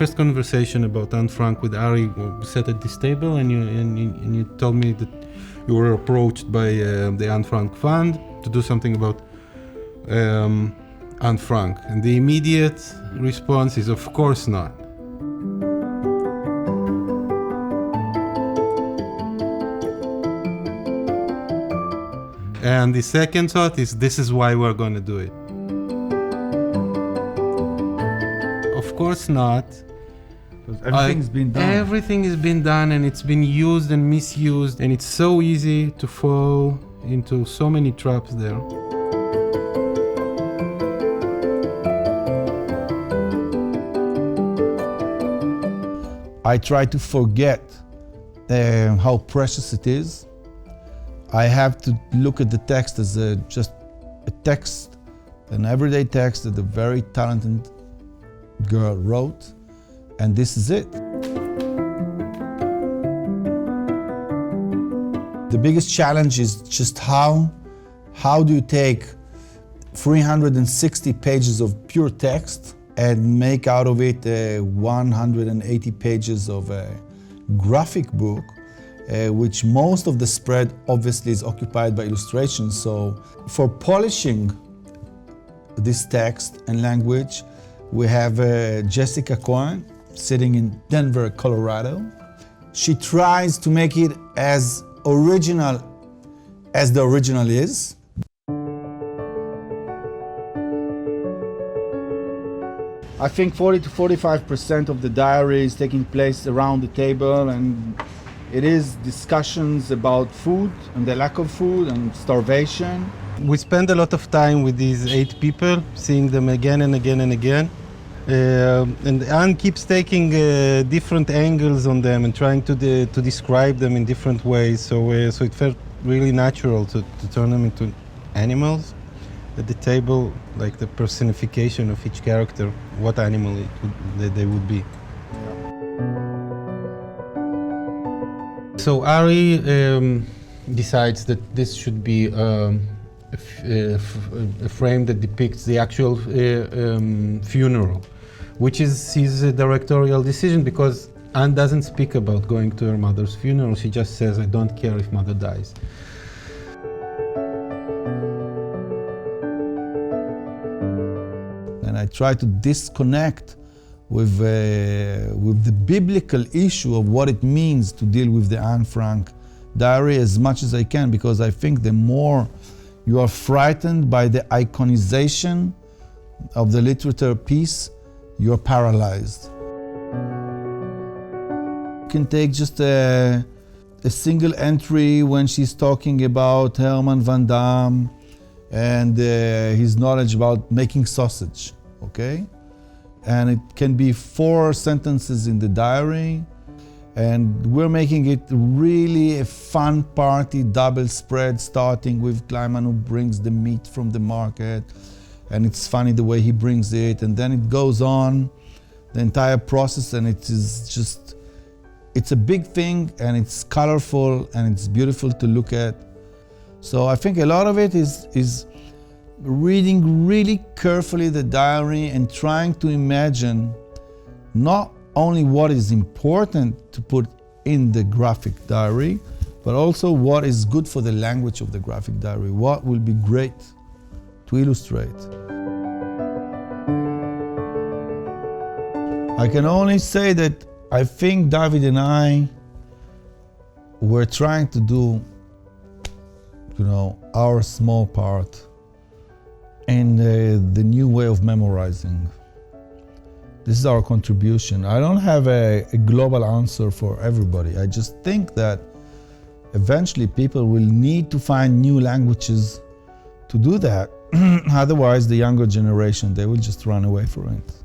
first conversation about Anne Frank with Ari, we sat at this table, and you told me that you were approached by the Anne Frank Fund to do something about Anne Frank, and the immediate response is, of course not. And the second thought is, this is why we're going to do it. Of course not. Everything's been done. Everything has been done, and it's been used and misused, and it's so easy to fall into so many traps there. I try to forget how precious it is. I have to look at the text as just a text, an everyday text that a very talented girl wrote, and this is it. The biggest challenge is just how do you take 360 pages of pure text and make out of it 180 pages of a graphic book, which most of the spread obviously is occupied by illustrations. So for polishing this text and language, we have Jessica Cohen sitting in Denver, Colorado. She tries to make it as original as the original is. I think 40 to 45% of the diary is taking place around the table, and it is discussions about food and the lack of food and starvation. We spend a lot of time with these 8 people, seeing them again and again and again. And Anne keeps taking different angles on them and trying to describe them in different ways. So it felt really natural to turn them into animals at the table, like the personification of each character, what animal they would be. So Ari decides that this should be a frame that depicts the actual funeral, which is his directorial decision, because Anne doesn't speak about going to her mother's funeral. She just says, I don't care if mother dies. And I try to disconnect with the biblical issue of what it means to deal with the Anne Frank diary as much as I can, because I think the more you are frightened by the iconization of the literature piece, you're paralyzed. You can take just a single entry when she's talking about Herman van Dam and his knowledge about making sausage, okay? And it can be 4 sentences in the diary, and we're making it really a fun party, double spread, starting with Kleiman, who brings the meat from the market, and it's funny the way he brings it, and then it goes on the entire process, and it is just, it's a big thing, and it's colorful, and it's beautiful to look at. So I think a lot of it is reading really carefully the diary and trying to imagine not only what is important to put in the graphic diary, but also what is good for the language of the graphic diary, what will be great to illustrate. I can only say that I think David and I were trying to do, our small part in the new way of memorizing. This is our contribution. I don't have a global answer for everybody. I just think that eventually people will need to find new languages to do that. Otherwise, the younger generation, they will just run away from it.